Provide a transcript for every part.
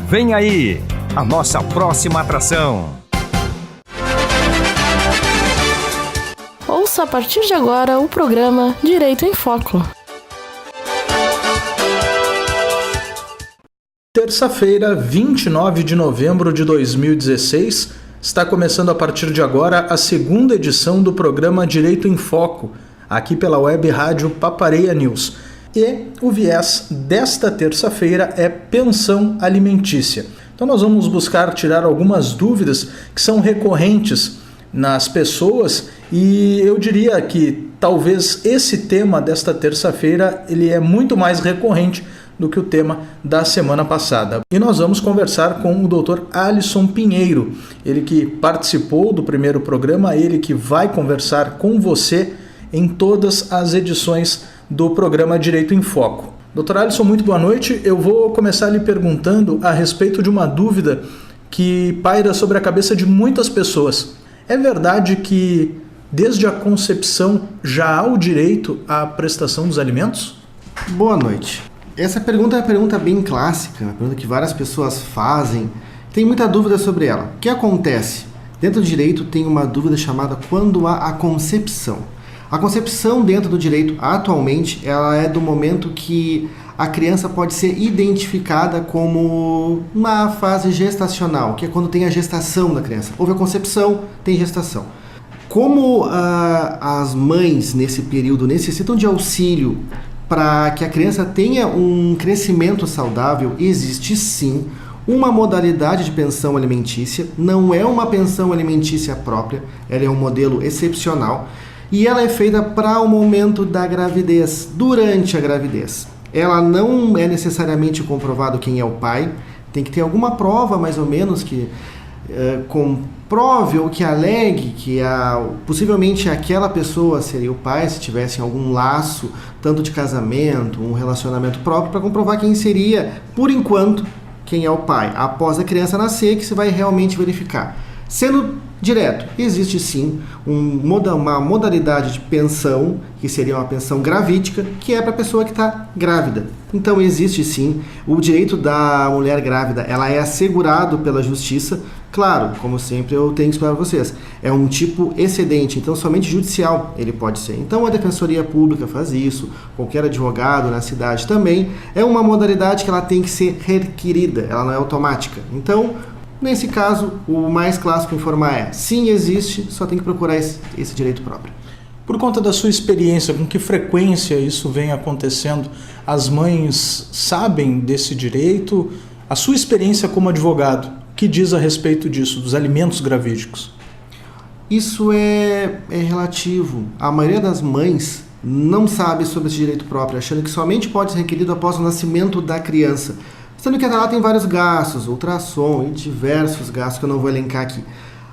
Vem aí, a nossa próxima atração. Ouça a partir de agora o programa Direito em Foco. Terça-feira, 29 de novembro de 2016, está começando a partir de agora a segunda edição do programa Direito em Foco, aqui pela web rádio Papareia News. E o viés desta terça-feira é pensão alimentícia. Então nós vamos buscar tirar algumas dúvidas que são recorrentes nas pessoas e eu diria que talvez esse tema desta terça-feira ele é muito mais recorrente do que o tema da semana passada. E nós vamos conversar com o Dr. Alisson Pinheiro, ele que participou do primeiro programa, ele que vai conversar com você em todas as edições do programa Direito em Foco. Dr. Alisson, muito boa noite. Eu vou começar lhe perguntando a respeito de uma dúvida que paira sobre a cabeça de muitas pessoas. É verdade que desde a concepção já há o direito à prestação dos alimentos? Boa noite. Essa pergunta é uma pergunta bem clássica, uma pergunta que várias pessoas fazem, tem muita dúvida sobre ela. O que acontece? Dentro do direito tem uma dúvida chamada quando há a concepção. A concepção dentro do direito, atualmente, ela é do momento que a criança pode ser identificada como uma fase gestacional, que é quando tem a gestação da criança. Houve a concepção, tem gestação. Como as mães, nesse período, necessitam de auxílio para que a criança tenha um crescimento saudável, existe sim uma modalidade de pensão alimentícia. Não é uma pensão alimentícia própria, ela é um modelo excepcional e ela é feita para o momento da gravidez, durante a gravidez. Ela não é necessariamente comprovado quem é o pai, tem que ter alguma prova mais ou menos que comprove ou que alegue que possivelmente aquela pessoa seria o pai, se tivesse algum laço, tanto de casamento, um relacionamento próprio, para comprovar quem seria, por enquanto, quem é o pai. Após a criança nascer, que se vai realmente verificar. Sendo direto, existe sim uma modalidade de pensão, que seria uma pensão gravídica, que é para a pessoa que está grávida. Então existe sim, o direito da mulher grávida, ela é assegurado pela justiça. Claro, como sempre eu tenho que explicar para vocês, é um tipo excedente, então somente judicial ele pode ser. Então a Defensoria Pública faz isso, qualquer advogado na cidade também, é uma modalidade que ela tem que ser requerida, ela não é automática. Então, nesse caso, o mais clássico informar é, sim existe, só tem que procurar esse direito próprio. Por conta da sua experiência, com que frequência isso vem acontecendo? As mães sabem desse direito? A sua experiência como advogado, o que diz a respeito disso, dos alimentos gravídicos? Isso é relativo. A maioria das mães não sabe sobre esse direito próprio, achando que somente pode ser requerido após o nascimento da criança. Sendo que até lá tem vários gastos, ultrassom e diversos gastos que eu não vou elencar aqui.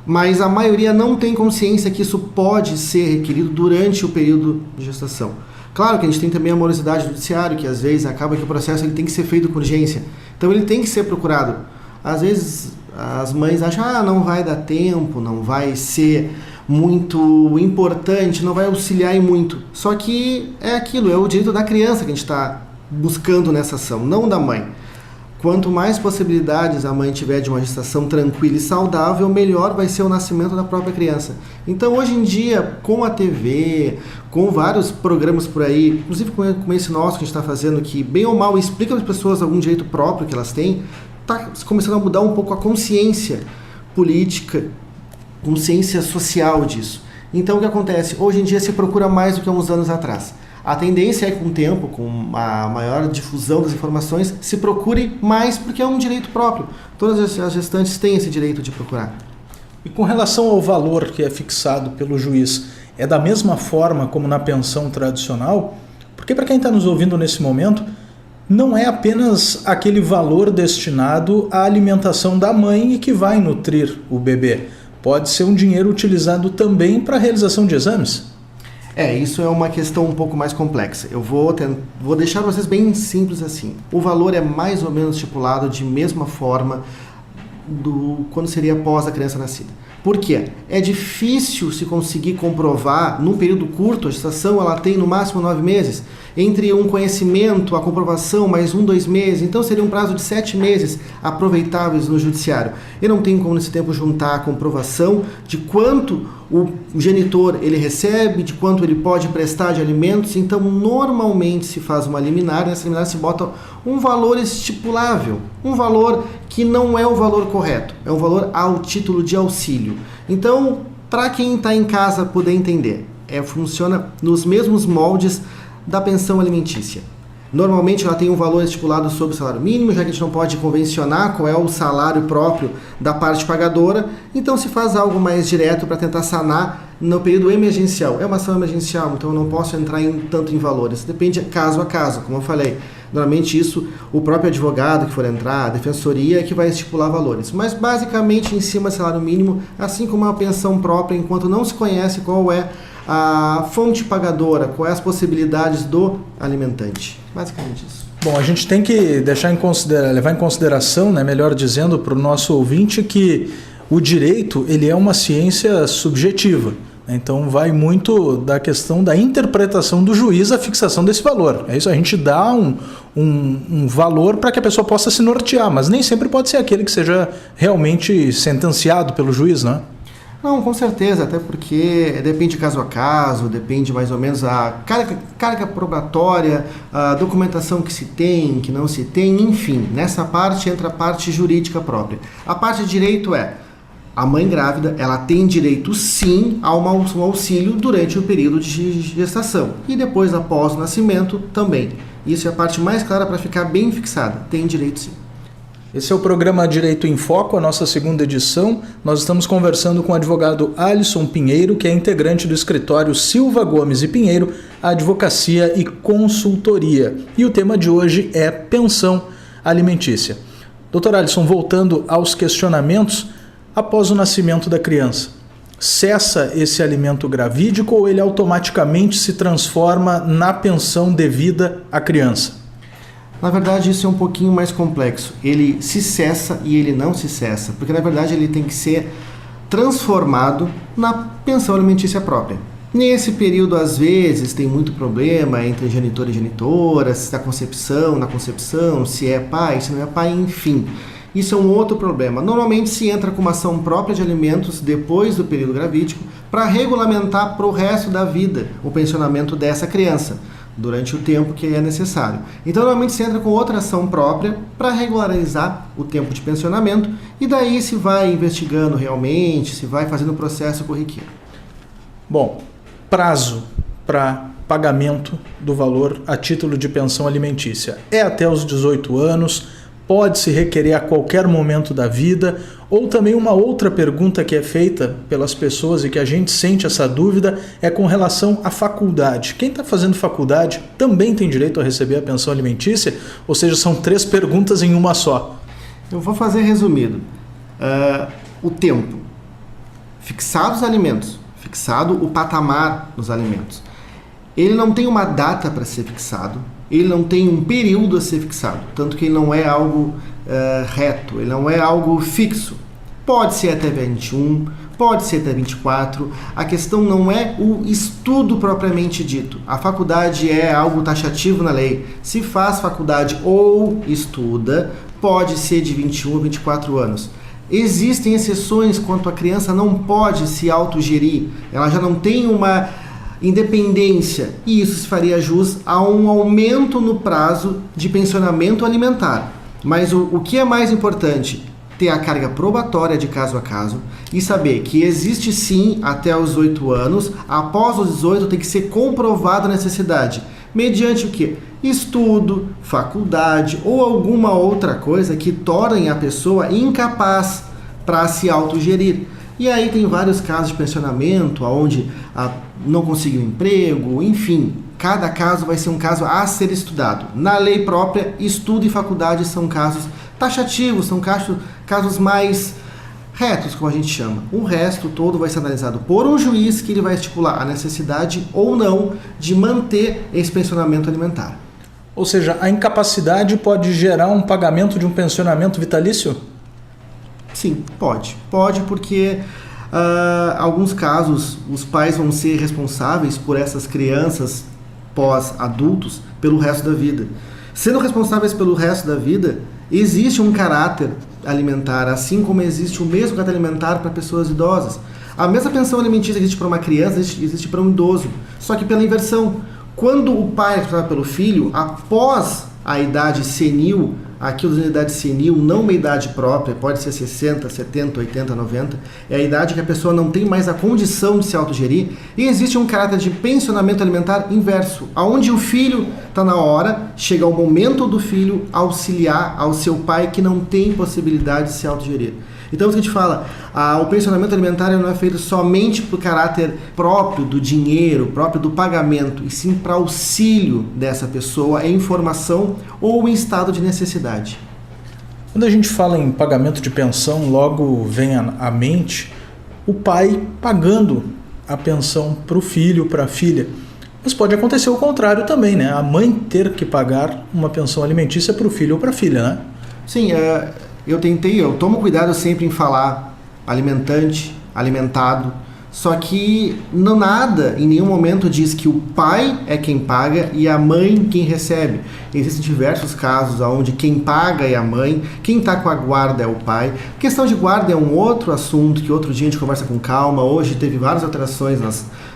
Mas a maioria não tem consciência que isso pode ser requerido durante o período de gestação. Claro que a gente tem também a morosidade do judiciário, que às vezes acaba que o processo ele tem que ser feito com urgência. Então ele tem que ser procurado. Às vezes as mães acham, não vai dar tempo, não vai ser muito importante, não vai auxiliar em muito. Só que é aquilo, é o direito da criança que a gente está buscando nessa ação, não da mãe. Quanto mais possibilidades a mãe tiver de uma gestação tranquila e saudável, melhor vai ser o nascimento da própria criança. Então, hoje em dia, com a TV, com vários programas por aí, inclusive com esse nosso que a gente está fazendo, que bem ou mal explica para as pessoas algum direito próprio que elas têm, está começando a mudar um pouco a consciência política, consciência social disso. Então, o que acontece? Hoje em dia se procura mais do que há uns anos atrás. A tendência é que com o tempo, com a maior difusão das informações, se procure mais porque é um direito próprio. Todas as gestantes têm esse direito de procurar. E com relação ao valor que é fixado pelo juiz, é da mesma forma como na pensão tradicional? Porque para quem está nos ouvindo nesse momento, não é apenas aquele valor destinado à alimentação da mãe e que vai nutrir o bebê. Pode ser um dinheiro utilizado também para a realização de exames. Isso é uma questão um pouco mais complexa. Eu vou deixar para vocês bem simples assim. O valor é mais ou menos estipulado de mesma forma quando seria após a criança nascida. Por quê? É difícil se conseguir comprovar, num período curto, a gestação ela tem no máximo 9 meses, entre um conhecimento, a comprovação, mais 2 meses, então seria um prazo de 7 meses aproveitáveis no judiciário. E não tem como nesse tempo juntar a comprovação de quanto o genitor ele recebe, de quanto ele pode prestar de alimentos, então normalmente se faz uma liminar, nessa liminar se bota um valor estipulável, um valor que não é o valor correto, é um valor ao título de auxílio. Então, para quem está em casa poder entender, funciona nos mesmos moldes da pensão alimentícia. Normalmente ela tem um valor estipulado sobre o salário mínimo, já que a gente não pode convencionar qual é o salário próprio da parte pagadora, então se faz algo mais direto para tentar sanar no período emergencial. É uma ação emergencial, então eu não posso entrar tanto em valores, depende caso a caso, como eu falei. Normalmente isso, o próprio advogado que for entrar, a defensoria é que vai estipular valores. Mas basicamente em cima do salário mínimo, assim como uma pensão própria, enquanto não se conhece qual é a fonte pagadora, quais as possibilidades do alimentante. Basicamente isso. Bom, a gente tem que levar em consideração, né, melhor dizendo, para o nosso ouvinte que o direito ele é uma ciência subjetiva. Então vai muito da questão da interpretação do juiz a fixação desse valor. É isso, a gente dá um valor para que a pessoa possa se nortear, mas nem sempre pode ser aquele que seja realmente sentenciado pelo juiz, né? Não, com certeza, até porque depende caso a caso, depende mais ou menos a carga probatória, a documentação que se tem, que não se tem, enfim. Nessa parte entra a parte jurídica própria. A parte de direito a mãe grávida, ela tem direito sim a um auxílio durante o período de gestação e depois após o nascimento também. Isso é a parte mais clara para ficar bem fixada, tem direito sim. Esse é o programa Direito em Foco, a nossa segunda edição. Nós estamos conversando com o advogado Alisson Pinheiro, que é integrante do escritório Silva Gomes e Pinheiro, Advocacia e Consultoria. E o tema de hoje é pensão alimentícia. Doutor Alisson, voltando aos questionamentos, após o nascimento da criança, cessa esse alimento gravídico ou ele automaticamente se transforma na pensão devida à criança? Na verdade, isso é um pouquinho mais complexo. Ele se cessa e ele não se cessa, porque na verdade ele tem que ser transformado na pensão alimentícia própria. Nesse período, às vezes, tem muito problema entre genitor e genitora, se está na concepção, se é pai, se não é pai, enfim. Isso é um outro problema. Normalmente se entra com uma ação própria de alimentos depois do período gravídico para regulamentar para o resto da vida o pensionamento dessa criança, durante o tempo que é necessário. Então, normalmente se entra com outra ação própria para regularizar o tempo de pensionamento e daí se vai investigando realmente, se vai fazendo o processo corriqueiro. Bom, prazo para pagamento do valor a título de pensão alimentícia é até os 18 anos, pode-se requerer a qualquer momento da vida, ou também uma outra pergunta que é feita pelas pessoas e que a gente sente essa dúvida é com relação à faculdade. Quem está fazendo faculdade também tem direito a receber a pensão alimentícia? Ou seja, são 3 perguntas em uma só. Eu vou fazer resumido. O tempo. Fixados os alimentos, fixado o patamar dos alimentos. Ele não tem uma data para ser fixado, ele não tem um período a ser fixado, tanto que ele não é algo reto, ele não é algo fixo. Pode ser até 21, pode ser até 24, a questão não é o estudo propriamente dito. A faculdade é algo taxativo na lei. Se faz faculdade ou estuda, pode ser de 21 a 24 anos. Existem exceções quanto a criança não pode se autogerir, ela já não tem uma independência, e isso se faria jus a um aumento no prazo de pensionamento alimentar. Mas o que é mais importante? Ter a carga probatória de caso a caso e saber que existe sim até os 18 anos, após os 18 tem que ser comprovada a necessidade, mediante o quê? Estudo, faculdade ou alguma outra coisa que torne a pessoa incapaz para se autogerir. E aí tem vários casos de pensionamento, onde não conseguiu emprego, enfim, cada caso vai ser um caso a ser estudado. Na lei própria, estudo e faculdade são casos taxativos, são casos mais retos, como a gente chama. O resto todo vai ser analisado por um juiz que ele vai estipular a necessidade ou não de manter esse pensionamento alimentar. Ou seja, a incapacidade pode gerar um pagamento de um pensionamento vitalício? Sim, pode. Pode porque Alguns casos, os pais vão ser responsáveis por essas crianças pós-adultos pelo resto da vida. Sendo responsáveis pelo resto da vida, existe um caráter alimentar, assim como existe o mesmo caráter alimentar para pessoas idosas. A mesma pensão alimentícia que existe para uma criança, existe para um idoso, só que pela inversão. Quando o pai é responsável pelo filho, após a idade senil, aquilo da idade senil, não uma idade própria, pode ser 60, 70, 80, 90, é a idade que a pessoa não tem mais a condição de se autogerir, e existe um caráter de pensionamento alimentar inverso, onde o filho está na hora, chega o momento do filho auxiliar ao seu pai que não tem possibilidade de se autogerir. Então, o que a gente fala, o pensionamento alimentar não é feito somente por caráter próprio do dinheiro, próprio do pagamento, e sim para auxílio dessa pessoa em formação ou em estado de necessidade. Quando a gente fala em pagamento de pensão, logo vem à mente o pai pagando a pensão para o filho, para a filha. Mas pode acontecer o contrário também, né? A mãe ter que pagar uma pensão alimentícia para o filho ou para a filha, né? Sim, eu tomo cuidado sempre em falar alimentante, alimentado, só que não nada, em nenhum momento diz que o pai é quem paga e a mãe quem recebe. Existem diversos casos onde quem paga é a mãe, quem está com a guarda é o pai. A questão de guarda é um outro assunto que outro dia a gente conversa com calma. Hoje teve várias alterações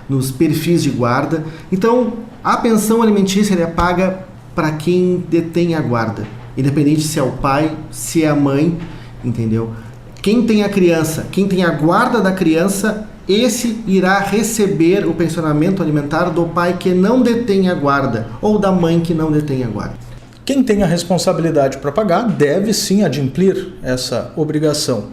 nos perfis de guarda. Então, a pensão alimentícia é paga para quem detém a guarda, independente se é o pai, se é a mãe, entendeu? Quem tem a criança, quem tem a guarda da criança, esse irá receber o pensionamento alimentar do pai que não detém a guarda ou da mãe que não detém a guarda. Quem tem a responsabilidade para pagar deve sim adimplir essa obrigação.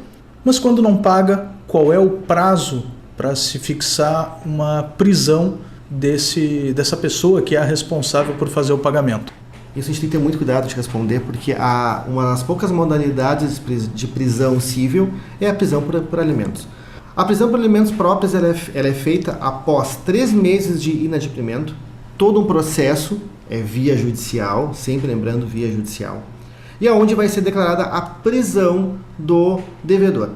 Mas quando não paga, qual é o prazo para se fixar uma prisão dessa pessoa que é a responsável por fazer o pagamento? Isso a gente tem que ter muito cuidado de responder, porque uma das poucas modalidades de prisão civil é a prisão por alimentos. A prisão por alimentos próprios ela é feita após 3 meses de inadimplemento. Todo um processo é via judicial, sempre lembrando via judicial, e aonde vai ser declarada a prisão do devedor.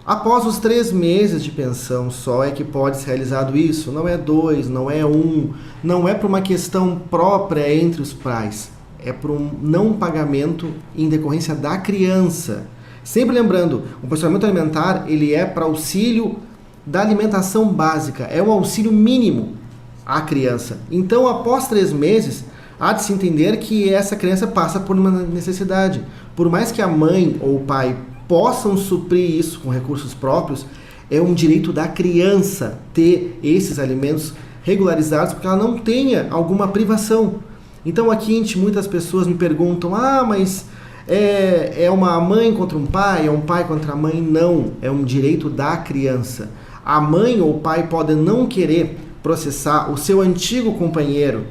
Após os 3 meses de pensão só é que pode ser realizado isso, não é 2, não é 1, não é por uma questão própria entre os pais, é por um não pagamento em decorrência da criança. Sempre lembrando, o pensionamento alimentar ele é para auxílio da alimentação básica, é um auxílio mínimo à criança. Então, após 3 meses, há de se entender que essa criança passa por uma necessidade. Por mais que a mãe ou o pai possam suprir isso com recursos próprios, é um direito da criança ter esses alimentos regularizados, porque ela não tenha alguma privação. Então aqui muitas pessoas me perguntam, mas é uma mãe contra um pai, é um pai contra a mãe? Não, é um direito da criança. A mãe ou o pai podem não querer processar o seu antigo companheiro,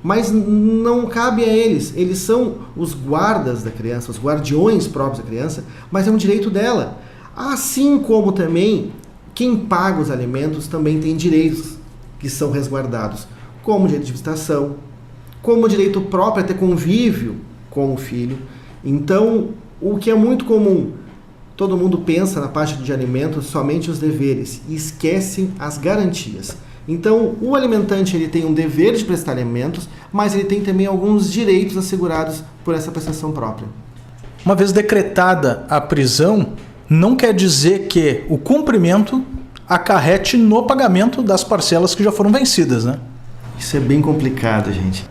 mas não cabe a eles são os guardas da criança, os guardiões próprios da criança, mas é um direito dela. Assim como também quem paga os alimentos também tem direitos que são resguardados, como o direito de visitação, como o direito próprio a ter convívio com o filho. Então, o que é muito comum, todo mundo pensa na parte de alimentos somente os deveres e esquecem as garantias. Então, o alimentante ele tem um dever de prestar alimentos, mas ele tem também alguns direitos assegurados por essa prestação própria. Uma vez decretada a prisão, não quer dizer que o cumprimento acarrete no pagamento das parcelas que já foram vencidas, né? Isso é bem complicado, gente.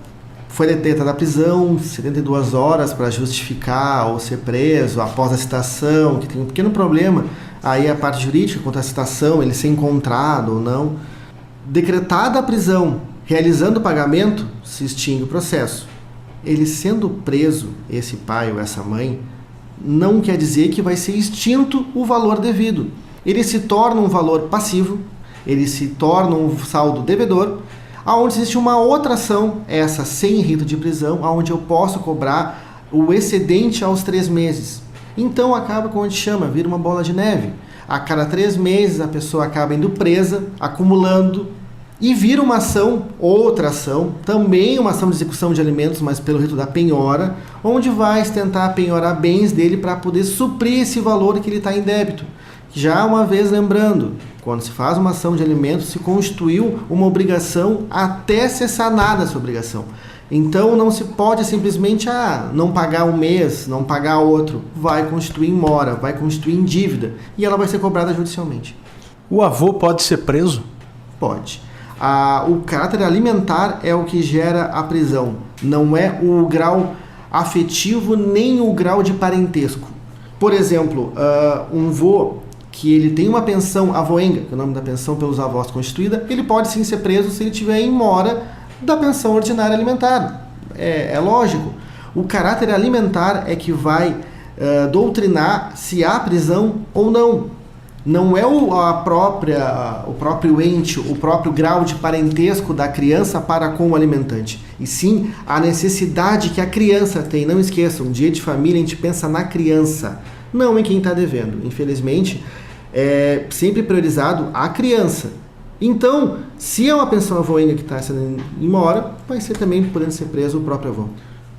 Foi decretada a prisão, 72 horas para justificar ou ser preso após a citação, que tem um pequeno problema, aí a parte jurídica quanto à citação, ele ser encontrado ou não. Decretada a prisão, realizando o pagamento, se extingue o processo. Ele sendo preso, esse pai ou essa mãe, não quer dizer que vai ser extinto o valor devido. Ele se torna um valor passivo, ele se torna um saldo devedor, aonde existe uma outra ação, essa sem rito de prisão, aonde eu posso cobrar o excedente aos 3 meses. Então acaba como a gente chama, vira uma bola de neve. A cada 3 meses a pessoa acaba indo presa, acumulando, e vira uma ação, outra ação, também uma ação de execução de alimentos, mas pelo rito da penhora, onde vai tentar penhorar bens dele para poder suprir esse valor que ele está em débito. Já uma vez lembrando, Quando se faz uma ação de alimentos, se constituiu uma obrigação até ser sanada essa obrigação. Então não se pode simplesmente não pagar um mês, não pagar outro. Vai constituir em mora, vai constituir em dívida e ela vai ser cobrada judicialmente. O avô pode ser preso? Pode. O caráter alimentar é o que gera a prisão, não é o grau afetivo nem o grau de parentesco. Por exemplo, um vô que ele tem uma pensão avoenga, que é o nome da pensão pelos avós constituída, ele pode sim ser preso se ele tiver em mora da pensão ordinária alimentar. É lógico. O caráter alimentar é que vai doutrinar se há prisão ou não. Não é o próprio ente, o próprio grau de parentesco da criança para com o alimentante, e sim a necessidade que a criança tem. Não esqueçam, dia de família a gente pensa na criança, não em quem está devendo. Infelizmente, é sempre priorizado a criança. Então, se é uma pensão avoenga que está sendo em mora, vai ser também podendo ser preso o próprio avô.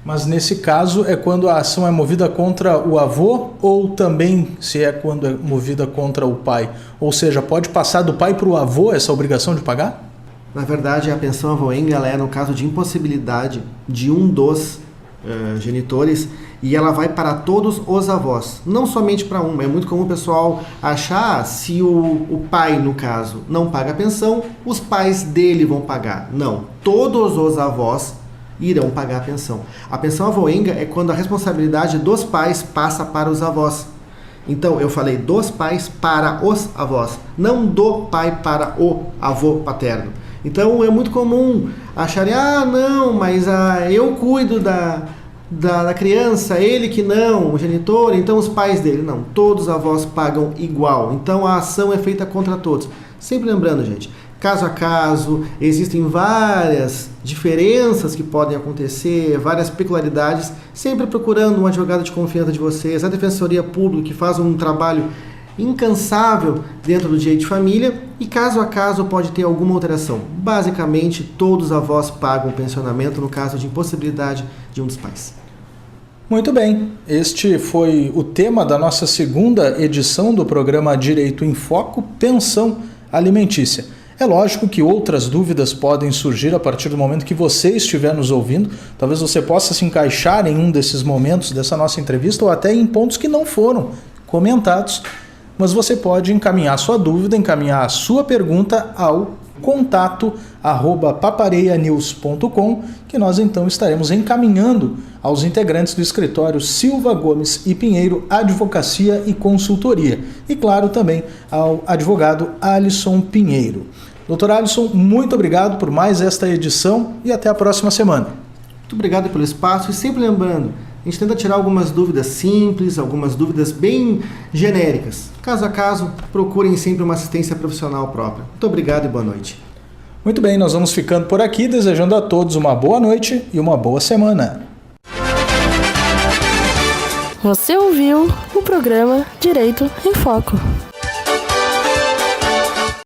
Mas nesse caso é quando a ação é movida contra o avô ou também se é quando é movida contra o pai? Ou seja, pode passar do pai para o avô essa obrigação de pagar? Na verdade, a pensão avoenga ela é no caso de impossibilidade de um dos genitores e ela vai para todos os avós, não somente para um. É muito comum o pessoal achar se o pai, no caso, não paga a pensão, os pais dele vão pagar. Não, todos os avós irão pagar a pensão. A pensão avoenga é quando a responsabilidade dos pais passa para os avós. Então, eu falei dos pais para os avós, não do pai para o avô paterno. Então, é muito comum acharem, não, mas eu cuido da criança, ele que não, o genitor, então os pais dele. Não, todos os avós pagam igual. Então, a ação é feita contra todos. Sempre lembrando, gente, caso a caso, existem várias diferenças que podem acontecer, várias peculiaridades, sempre procurando um advogado de confiança de vocês, a Defensoria Pública, que faz um trabalho incansável dentro do direito de família, e caso a caso pode ter alguma alteração. Basicamente, todos os avós pagam o pensionamento no caso de impossibilidade de um dos pais. Muito bem, este foi o tema da nossa segunda edição do programa Direito em Foco, Pensão Alimentícia. É lógico que outras dúvidas podem surgir a partir do momento que você estiver nos ouvindo. Talvez você possa se encaixar em um desses momentos dessa nossa entrevista ou até em pontos que não foram comentados, mas você pode encaminhar sua dúvida, encaminhar a sua pergunta ao contato@papareianews.com, que nós então estaremos encaminhando aos integrantes do escritório Silva Gomes e Pinheiro Advocacia e Consultoria, e claro também ao advogado Alisson Pinheiro. Doutor Alisson, muito obrigado por mais esta edição e até a próxima semana. Muito obrigado pelo espaço e sempre lembrando, a gente tenta tirar algumas dúvidas simples, algumas dúvidas bem genéricas. Caso a caso, procurem sempre uma assistência profissional própria. Muito obrigado e boa noite. Muito bem, nós vamos ficando por aqui, desejando a todos uma boa noite e uma boa semana. Você ouviu o programa Direito em Foco.